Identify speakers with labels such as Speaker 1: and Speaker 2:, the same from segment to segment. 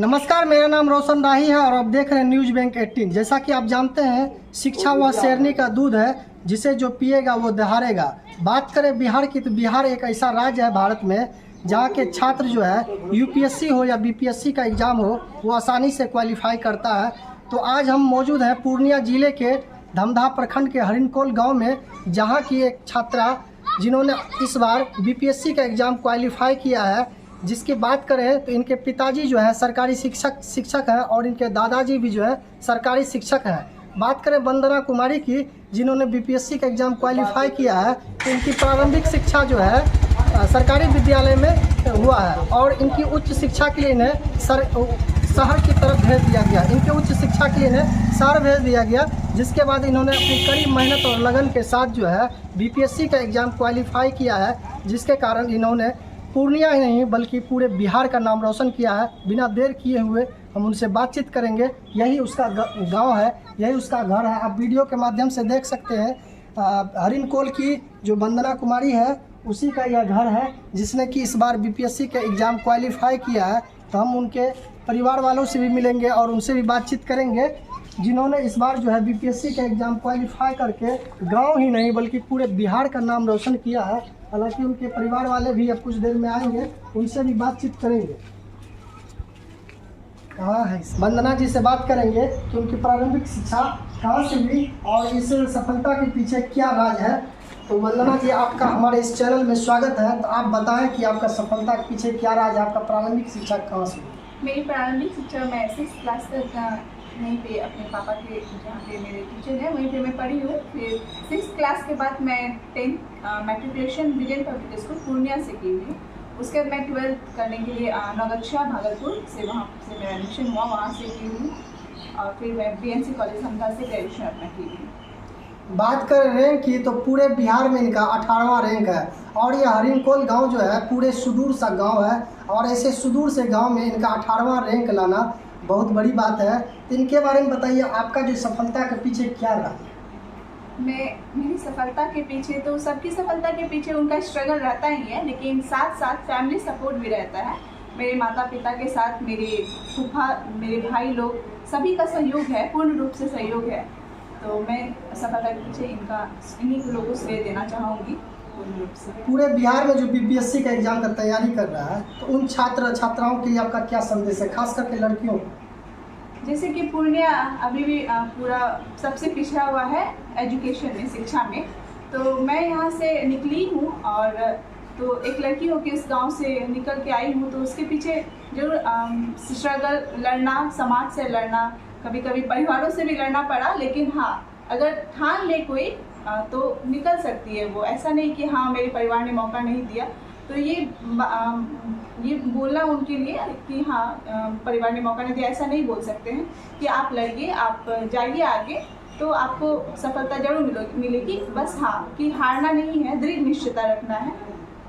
Speaker 1: नमस्कार, मेरा नाम रोशन राही है और आप देख रहे हैं न्यूज बैंक 18। जैसा कि आप जानते हैं, शिक्षा वह शेरनी का दूध है, जिसे जो पिएगा वो दहाड़ेगा। बात करें बिहार की, तो बिहार एक ऐसा राज्य है भारत में जहाँ के छात्र जो है यूपीएससी हो या बीपीएससी का एग्ज़ाम हो, वो आसानी से क्वालिफाई करता है। तो आज हम मौजूद हैं पूर्णिया जिले के धमधा प्रखंड के हरिनकोल गाँव में, जहाँ की एक छात्रा जिन्होंने इस बार बीपीएससी का एग्ज़ाम क्वालिफाई किया है। जिसकी बात करें तो इनके पिताजी जो है सरकारी शिक्षक हैं और इनके दादाजी भी जो है सरकारी शिक्षक हैं। बात करें वंदना कुमारी की, जिन्होंने बीपीएससी का एग्ज़ाम क्वालिफाई किया है, तो इनकी प्रारंभिक शिक्षा जो है सरकारी विद्यालय में हुआ है और इनकी उच्च शिक्षा के लिए इन्हें शहर की तरफ भेज दिया गया। इनके उच्च शिक्षा के लिए इन्हें शहर भेज दिया गया, जिसके बाद इन्होंने अपनी कड़ी मेहनत और लगन के साथ जो है बीपीएससी का एग्ज़ाम क्वालिफाई किया है, जिसके कारण इन्होंने पूर्णिया ही नहीं बल्कि पूरे बिहार का नाम रोशन किया है। बिना देर किए हुए हम उनसे बातचीत करेंगे। यही उसका गांव है, यही उसका घर है। आप वीडियो के माध्यम से देख सकते हैं हरिनकोल की जो वंदना कुमारी है, उसी का यह घर है, जिसने कि इस बार बीपीएससी का एग्ज़ाम क्वालिफाई किया है। तो हम उनके परिवार वालों से भी मिलेंगे और उनसे भी बातचीत करेंगे, जिन्होंने इस बार जो है बीपीएससी का एग्ज़ाम क्वालिफाई करके गांव ही नहीं बल्कि पूरे बिहार का नाम रोशन किया है। हालांकि उनके परिवार वाले भी अब कुछ देर में आएंगे, उनसे भी बातचीत करेंगे। कहाँ है, वंदना जी से बात करेंगे कि उनकी प्रारंभिक शिक्षा कहाँ से हुई और इस सफलता के पीछे क्या राज है। तो वंदना जी, आपका हमारे इस चैनल में स्वागत है। तो आप बताएं कि आपका सफलता के पीछे क्या राज है, आपका प्रारंभिक शिक्षा कहाँ से हुई?
Speaker 2: मेरी प्रारंभिक शिक्षा मैं 6th क्लास तक वहीं पे अपने पापा के जहाँ पे मेरे टीचर हैं वहीं पे मैं पढ़ी हूँ। फिर 6th क्लास के बाद मैं 10th मैट्रिकुलेशन विजय पब्लिक स्कूल पूर्णिया से की हुई। उसके बाद मैं 12th करने के लिए नौगच्छा भागलपुर से वहाँ से मेरा एडमिशन हुआ, वहाँ से की हुई। और फिर मैं बीएनसी कॉलेज धमधा से ग्रेजुएशन अपना की हुई।
Speaker 1: बात करें रैंक की, तो पूरे बिहार में इनका 18वां रैंक है और यह हरिनकोल गांव जो है पूरे सुदूर सा गांव है और ऐसे सुदूर से गांव में इनका 18वां रैंक लाना बहुत बड़ी बात है। तो इनके बारे में बताइए, आपका जो सफलता के पीछे क्या रहा?
Speaker 2: मेरी सफलता के पीछे, तो सबकी सफलता के पीछे उनका स्ट्रगल रहता ही है, लेकिन साथ साथ फैमिली सपोर्ट भी रहता है। मेरे माता पिता के साथ मेरे फूफा, मेरे भाई लोग, सभी का सहयोग है, पूर्ण रूप से सहयोग है। तो मैं सफलता के पीछे इन्हीं लोगों को श्रेय देना चाहूँगी पूर्ण रूप से।
Speaker 1: पूरे बिहार में जो बीपीएससी का एग्जाम का तैयारी कर रहा है, तो उन छात्राओं के लिए आपका क्या संदेश है, खास करके लड़कियों?
Speaker 2: जैसे कि पूर्णिया अभी भी पूरा सबसे पिछड़ा हुआ है एजुकेशन में, शिक्षा में। तो मैं यहाँ से निकली हूँ और तो एक लड़की हो के इस गांव से निकल के आई हूँ, तो उसके पीछे जरूर स्ट्रगल, लड़ना, समाज से लड़ना, कभी कभी परिवारों से भी लड़ना पड़ा। लेकिन हाँ, अगर ठान ले कोई तो निकल सकती है वो। ऐसा नहीं कि हाँ मेरे परिवार ने मौका नहीं दिया। तो ये बोलना उनके लिए कि हाँ परिवार ने मौका नहीं दिया, ऐसा नहीं बोल सकते हैं कि आप लड़िए, आप जाइए आगे, तो आपको सफलता जरूर मिलेगी। बस हाँ कि हारना नहीं है, दृढ़ निश्चयता रखना है।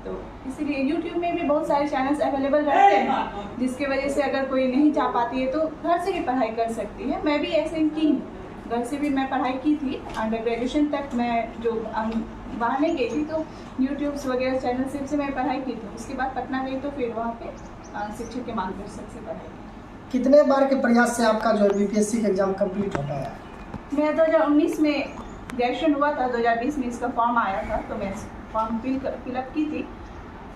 Speaker 2: तो इसीलिए YouTube में भी बहुत सारे चैनल्स अवेलेबल रहते हैं, जिसकी वजह से अगर कोई नहीं जा पाती है तो घर से भी पढ़ाई कर सकती है। मैं भी ऐसे ही की, घर से भी मैं पढ़ाई की थी। अंडर ग्रेजुएशन तक मैं जो बाहर नहीं गई थी, तो यूट्यूब्स वगैरह चैनल से मैं पढ़ाई की थी। उसके बाद पटना गई, तो फिर वहाँ पे शिक्षक के मार्गदर्शन से पढ़ाई की।
Speaker 1: कितने बार के प्रयास से आपका जो है बीपीएससी का एग्जाम कंप्लीट होता है?
Speaker 2: मेरा 2019 में ग्रेजुएशन हुआ था, 2020 में इसका फॉर्म आया था, तो मैं फॉर्म फिलअप की थी।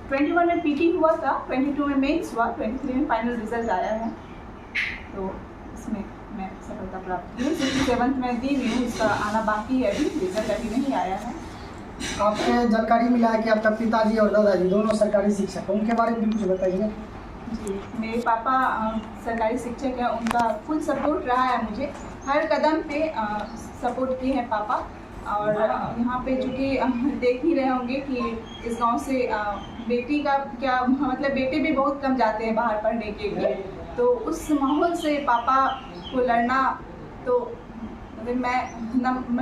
Speaker 2: 21 में पीटी हुआ था, 22 में मेंस हुआ, 23 में फाइनल रिजल्ट आया है। तो इसमें मैं सफलता प्राप्त की। 67th में दी हुई हूँ, उसका आना बाकी है, अभी रिजल्ट अभी नहीं आया है।
Speaker 1: आपने जानकारी मिला है कि आपका पिताजी और दादाजी दोनों सरकारी शिक्षक हैं, उनके बारे में भी कुछ बताइए।
Speaker 2: जी, मेरे पापा सरकारी शिक्षक हैं, उनका फुल सपोर्ट रहा है मुझे, हर कदम पे सपोर्ट किए हैं पापा। और यहाँ पे चूँकि देख ही रहे होंगे कि इस गांव से बेटी का क्या मतलब, बेटे भी बहुत कम जाते हैं बाहर पढ़ने के लिए। तो उस माहौल से पापा को लड़ना, तो मैं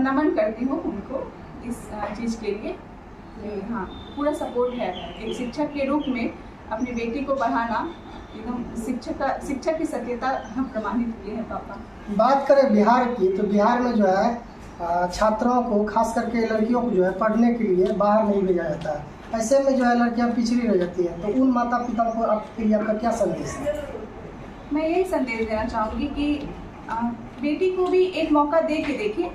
Speaker 2: नमन करती हूँ उनको इस चीज़ के लिए। हाँ, पूरा सपोर्ट है। एक शिक्षक के रूप में अपनी बेटी को पढ़ाना, एकदम शिक्षक की सत्यता प्रमाणित किए हैं पापा।
Speaker 1: बात करें बिहार की, तो बिहार में जो है छात्रों को, खास करके लड़कियों को जो है पढ़ने के लिए बाहर नहीं भेजा जाता है। ऐसे में जो है लड़कियां पिछड़ी रह जाती हैं। तो उन माता पिता को आपके लिए आपका क्या संदेश है?
Speaker 2: मैं यही संदेश देना चाहूँगी कि बेटी को भी एक मौका दे के देखिए,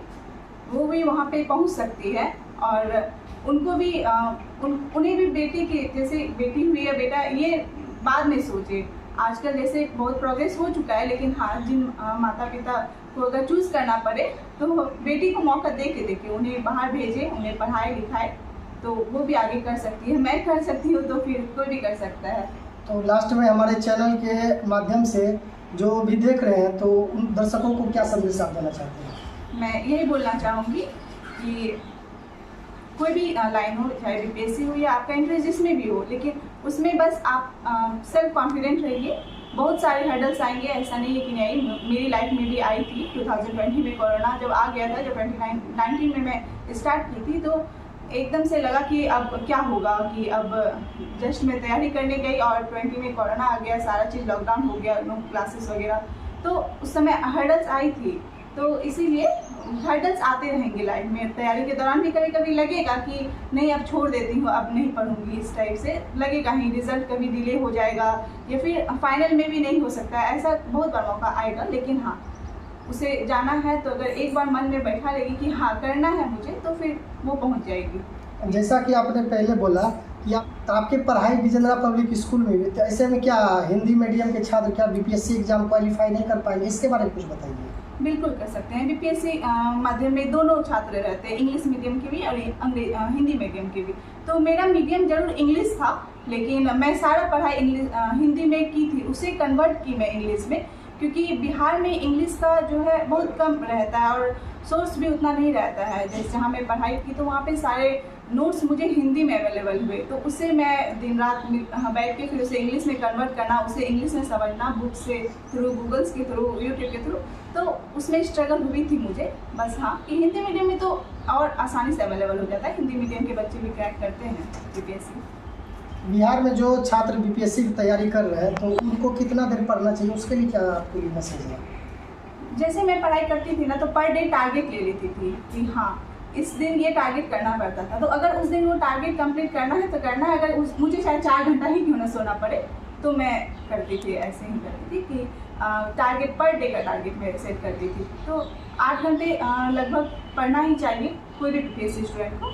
Speaker 2: वो भी वहाँ पे पहुँच सकती है और उनको भी उन्हें भी बेटी की जैसे बेटी हुई या बेटा ये बाद में सोचे। आजकल जैसे बहुत प्रोग्रेस हो चुका है, लेकिन हाँ जिन माता पिता को अगर चूज़ करना पड़े तो बेटी को मौका दे के देखे, उन्हें बाहर भेजे, उन्हें पढ़ाए लिखाए, तो वो भी आगे कर सकती है। मैं कर सकती हूँ तो फिर कोई भी कर सकता है।
Speaker 1: तो लास्ट में हमारे चैनल के माध्यम से जो भी देख रहे हैं तो उन दर्शकों को क्या संदेश आप देना चाहते हैं?
Speaker 2: मैं यही बोलना चाहूँगी कि कोई भी लाइन हो, चाहे बीपीएससी हो या आपका इंटरेस्ट जिसमें भी हो, लेकिन उसमें बस आप सेल्फ कॉन्फिडेंट रहिए। बहुत सारे हर्डल्स आएंगे, ऐसा नहीं है कि नहीं आई, मेरी लाइफ में भी आई थी। 2020 में कोरोना जब आ गया था, जब 2019 में मैं स्टार्ट की थी, तो एकदम से लगा कि अब क्या होगा, कि अब जस्ट मैं तैयारी करने गई और 20 में कोरोना आ गया, सारा चीज़ लॉकडाउन हो गया, नो क्लासेस वगैरह। तो उस समय हर्डल्स आई थी, तो इसीलिए हर्डल्स आते रहेंगे लाइफ में। तैयारी के दौरान भी कभी कभी लगेगा कि नहीं अब छोड़ देती हूँ, अब नहीं पढ़ूंगी, इस टाइप से लगेगा ही। रिजल्ट कभी डिले हो जाएगा या फिर फाइनल में भी नहीं हो सकता, ऐसा बहुत बार मौका आएगा। लेकिन हाँ, उसे जाना है तो अगर एक बार मन में बैठा रहेगी कि हाँ करना है मुझे, तो फिर वो पहुँच जाएगी।
Speaker 1: जैसा कि आपने पहले बोला कि आपकी पढ़ाई विजेंद्रा पब्लिक स्कूल में भी, तो ऐसे में क्या हिंदी मीडियम के छात्र क्या बीपीएससी एग्जाम क्वालिफाई नहीं कर पाएंगे? इसके बारे में कुछ बताइए।
Speaker 2: बिल्कुल कर सकते हैं। बीपीएससी माध्यम में दोनों छात्र रहते हैं, इंग्लिश मीडियम के भी और हिंदी मीडियम के भी। तो मेरा मीडियम जरूर इंग्लिश था, लेकिन मैं सारा पढ़ाई हिंदी में की थी, उसे कन्वर्ट की मैं इंग्लिश में, क्योंकि बिहार में इंग्लिश का जो है बहुत कम रहता है और सोर्स भी उतना नहीं रहता है। जैसे जहाँ मैं पढ़ाई की तो वहाँ पे सारे नोट्स मुझे हिंदी में अवेलेबल हुए, तो उससे मैं दिन रात बैठ के फिर उसे इंग्लिश में कन्वर्ट करना, उसे इंग्लिश में समझना, बुक से थ्रू, गूगल्स के थ्रू, यूट्यूब के थ्रू, तो उसमें स्ट्रगल हुई थी मुझे। बस हाँ, कि हिंदी मीडियम में तो और आसानी से अवेलेबल हो जाता है, हिंदी मीडियम के बच्चे भी क्रैक करते हैं बीपीएससी।
Speaker 1: बिहार में जो छात्र बीपीएससी की तैयारी कर रहे हैं तो उनको कितना देर पढ़ना चाहिए, उसके लिए क्या आपके लिए मैसेज है?
Speaker 2: जैसे मैं पढ़ाई करती थी ना, तो पर डे टारगेट ले लेती थी कि हाँ इस दिन ये टारगेट करना पड़ता था। तो अगर उस दिन वो टारगेट कंप्लीट करना है तो करना है, अगर मुझे चाहे 4 घंटा ही क्यों ना सोना पड़े, तो मैं करती थी, ऐसे ही करती थी कि टारगेट पर डे का टारगेट मैं सेट करती थी। तो 8 घंटे लगभग पढ़ना ही चाहिए कोई भी बीपीएससी स्टूडेंट को।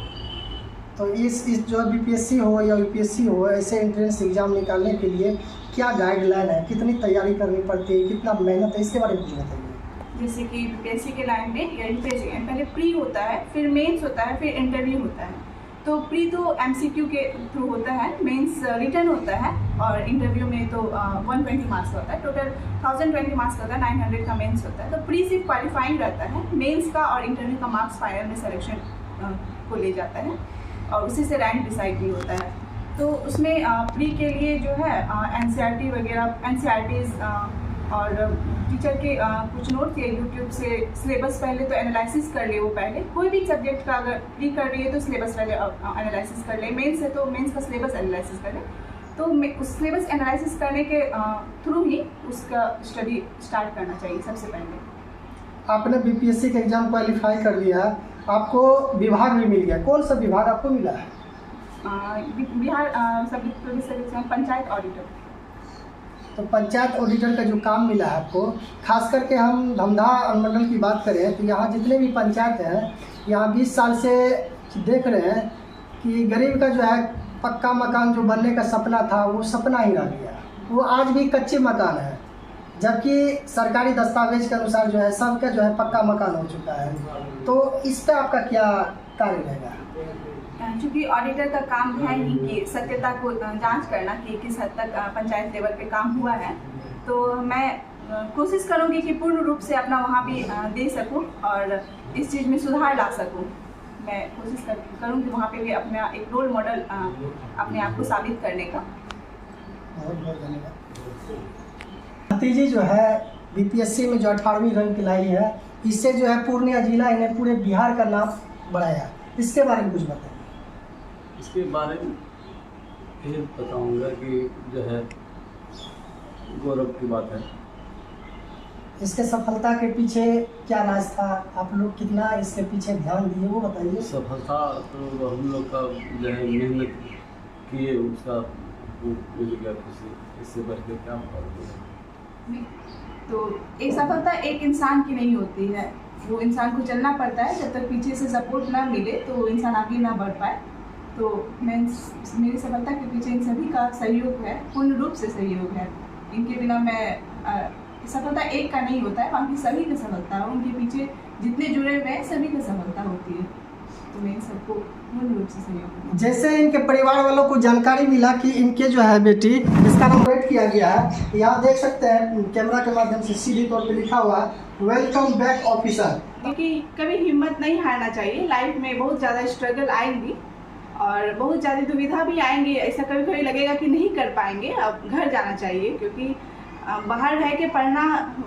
Speaker 1: तो इस जो बीपीएससी हो या यूपीएससी हो, ऐसे एंट्रेंस एग्जाम निकालने के लिए क्या गाइडलाइन है, कितनी तैयारी करनी पड़ती है, कितना मेहनत है, इसके बारे में कुछ बताइए।
Speaker 2: जैसे कि बीपीएससी के लाइन में या यूपीएससी में पहले प्री होता है, फिर मेंस होता है, फिर इंटरव्यू होता है। तो प्री तो एमसीक्यू के थ्रू होता है, मेंस रिटर्न होता है और इंटरव्यू में तो 120 मार्क्स होता है, टोटल 1020 मार्क्स होता है, 900 का मेंस होता है। तो प्री सिर्फ क्वालिफाइंग रहता है, मेंस का और इंटरव्यू का मार्क्स फाइनल में सिलेक्शन को ले जाता है और उसी से रैंक डिसाइड भी होता है। तो उसमें प्री के लिए जो है एनसीईआरटी वगैरह, एनसीईआरटीज़ और टीचर के कुछ नोट्स या यूट्यूब से सिलेबस पहले तो एनालिसिस कर ले। वो पहले कोई भी सब्जेक्ट का अगर प्री कर रही है तो सिलेबस पहले एनालिसिस कर ले, मेंस है तो मेंस का सिलेबस एनालिसिस कर ले। तो उस सिलेबस एनालिसिस करने के थ्रू ही उसका स्टडी स्टार्ट करना चाहिए सबसे पहले।
Speaker 1: आपने बीपीएससी का एग्जाम क्वालिफाई कर लिया, आपको विभाग भी मिल गया, कौन सा विभाग आपको मिला है?
Speaker 2: बिहार पंचायत ऑडिटर।
Speaker 1: तो पंचायत ऑडिटर का जो काम मिला है आपको, खास करके हम धमधा अनुमंडल की बात करें तो यहाँ जितने भी पंचायत हैं, यहाँ 20 साल से देख रहे हैं कि गरीब का जो है पक्का मकान जो बनने का सपना था वो सपना ही रह गया, वो आज भी कच्चे मकान है, जबकि सरकारी दस्तावेज के अनुसार जो है सबका जो है पक्का मकान हो चुका है। तो इस पर आपका क्या कार्य रहेगा?
Speaker 2: चूँकि ऑडिटर का काम है ही कि सत्यता को जांच करना कि किस हद तक पंचायत लेवल पे काम हुआ है, तो मैं कोशिश करूँगी कि पूर्ण रूप से अपना वहाँ भी दे सकूँ और इस चीज़ में सुधार ला सकूँ। मैं कोशिश करूँगी वहाँ पे भी अपना एक रोल मॉडल अपने आप को साबित करने का।
Speaker 1: बहुत बहुत धन्यवाद। भतीजी जो है बीपीएससी में जो 18वीं रैंक लाई है, इससे जो है पूर्णिया जिला ने पूरे बिहार का नाम बढ़ाया, इसके बारे में कुछ बताइए।
Speaker 3: इसके बारे में ये बताऊंगा कि जो है गौरव की बात है।
Speaker 1: इसके सफलता के पीछे क्या राज था, आप लोग कितना इसके पीछे ध्यान दिए वो बताइए।
Speaker 3: सफलता तो हम लोग का जो है मेहनत किए, उसका मिल गया खुशी, इससे बढ़ के क्या बात है।
Speaker 2: में। तो एक सफलता एक इंसान की नहीं होती है, वो इंसान को चलना पड़ता है। जब तक पीछे से सपोर्ट ना मिले तो इंसान आगे ना बढ़ पाए। तो मेरी सफलता के पीछे इन सभी का सहयोग है, पूर्ण रूप से सहयोग है। इनके बिना मैं सफलता एक का नहीं होता है, बाकी सभी का सफलता है। उनके पीछे जितने जुड़े हुए हैं सभी का सफलता होती है। तो मैं इन सबको पूर्ण रूप से सहयोग।
Speaker 1: जैसे इनके परिवार वालों को जानकारी मिला कि इनके जो है बेटी, जिसका नाम रेड किया गया है, यहाँ देख सकते हैं कैमरा के माध्यम से सीधी तौर पे लिखा हुआ है वेलकम बैक ऑफिसर।
Speaker 2: क्योंकि कभी हिम्मत नहीं हारना चाहिए। लाइफ में बहुत ज़्यादा स्ट्रगल आएंगी और बहुत ज़्यादा दुविधा भी आएंगी। ऐसा कभी कभी लगेगा कि नहीं कर पाएंगे, अब घर जाना चाहिए। क्योंकि बाहर रह के पढ़ना,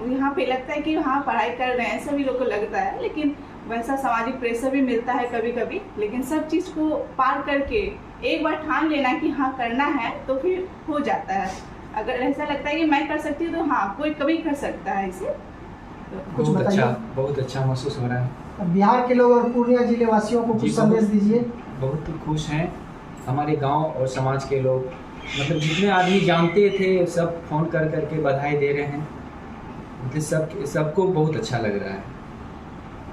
Speaker 2: यहाँ पे लगता है कि हाँ पढ़ाई कर रहे हैं, सभी लोग को लगता है, लेकिन वैसा सामाजिक प्रेशर भी मिलता है कभी कभी। लेकिन सब चीज़ को पार करके एक बार ठान लेना कि हाँ करना है तो फिर हो जाता है। अगर ऐसा लगता है कि मैं कर सकती हूँ तो हाँ कोई कभी कर सकता है इसे। तो
Speaker 1: कुछ
Speaker 4: बहुत अच्छा महसूस हो रहा है।
Speaker 1: बिहार के लोग और पूर्णिया जिले वासियों को कुछ संदेश दीजिए।
Speaker 4: बहुत खुश हैं हमारे गांव और समाज के लोग, मतलब जितने आदमी जानते थे सब फ़ोन कर करके बधाई दे रहे हैं। मतलब सबको बहुत अच्छा लग रहा है।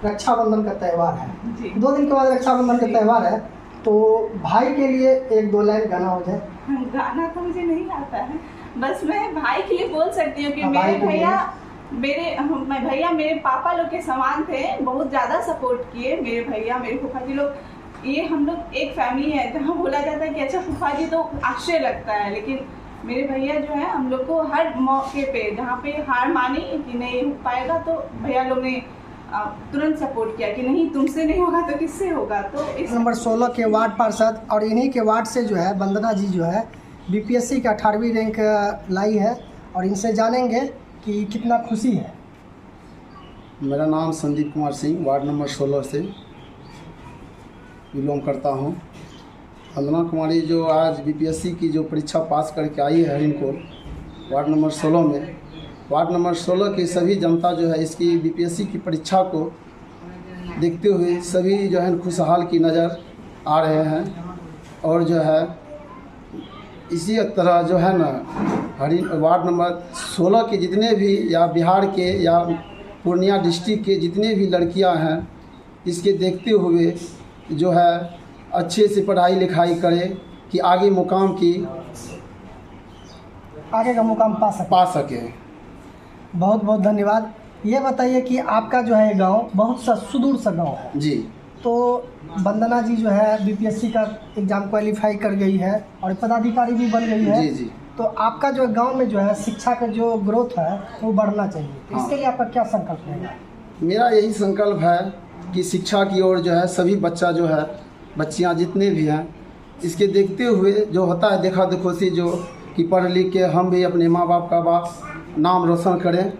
Speaker 1: रक्षाबंधन का त्यौहार है
Speaker 2: जी।
Speaker 1: 2 दिन के बाद रक्षाबंधन का त्यौहार है, तो भाई के लिए 1-2 लाइन गाना हो जाए।
Speaker 2: गाना तो मुझे नहीं आता है, बस मैं भाई के लिए बोल सकती हूँ कि
Speaker 1: हाँ,
Speaker 2: मेरे
Speaker 1: भाई के
Speaker 2: भैया मेरे पापा लोग के समान थे। बहुत ज़्यादा सपोर्ट किए मेरे भैया, मेरे फूफा जी लोग। ये हम लोग एक फैमिली है। जहाँ बोला जाता है कि अच्छा फूफा जी तो आश्चर्य लगता है, लेकिन मेरे भैया जो है हम लोग को हर मौके पे जहाँ पे हार मानी कि नहीं हो पाएगा तो भैया लोग ने तुरंत सपोर्ट किया कि नहीं तुमसे नहीं होगा तो किससे होगा। तो इस
Speaker 1: नंबर 16 के वार्ड पार्षद, और इन्हीं के वार्ड से जो है वंदना जी जो है बीपीएससी का 18वीं रैंक लाई है, और इनसे जानेंगे कि कितना खुशी है।
Speaker 5: मेरा नाम संदीप कुमार सिंह, वार्ड नंबर 16 से बिलोंग करता हूँ। वंदना कुमारी जो आज बीपीएससी की जो परीक्षा पास करके आई है हरिनकोल वार्ड नंबर 16 में, वार्ड नंबर 16 की सभी जनता जो है इसकी बीपीएससी की परीक्षा को देखते हुए सभी जो है खुशहाल की नज़र आ रहे हैं। और जो है इसी तरह जो है ना वार्ड नंबर 16 के जितने भी या बिहार के या पूर्णिया डिस्ट्रिक्ट के जितने भी लड़कियां हैं, इसके देखते हुए जो है अच्छे से पढ़ाई लिखाई करें कि आगे
Speaker 1: का मुकाम पा सके। बहुत बहुत धन्यवाद। ये बताइए कि आपका जो है गांव बहुत सा सुदूर सा गांव है
Speaker 5: जी।
Speaker 1: तो वंदना जी जो है बीपीएससी का एग्ज़ाम क्वालिफाई कर गई है और पदाधिकारी भी बन गई है।
Speaker 5: जी जी।
Speaker 1: तो आपका जो गांव में जो है शिक्षा का जो ग्रोथ है वो बढ़ना चाहिए, तो इसके लिए आपका क्या संकल्प है?
Speaker 5: मेरा यही संकल्प है कि शिक्षा की ओर जो है सभी बच्चा जो है बच्चियां जितने भी हैं इसके देखते हुए जो होता है देखा देखो सी जो कि पढ़ लिख के हम भी अपने माँ बाप का नाम रोशन करें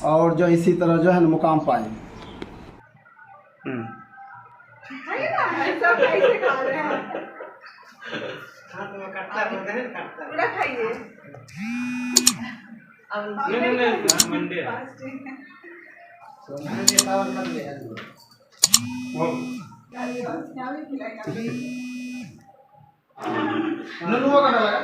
Speaker 5: और जो इसी तरह जो है ना मुकाम पाएँ।
Speaker 2: पूरा खाइए।
Speaker 5: ननुआ का लगा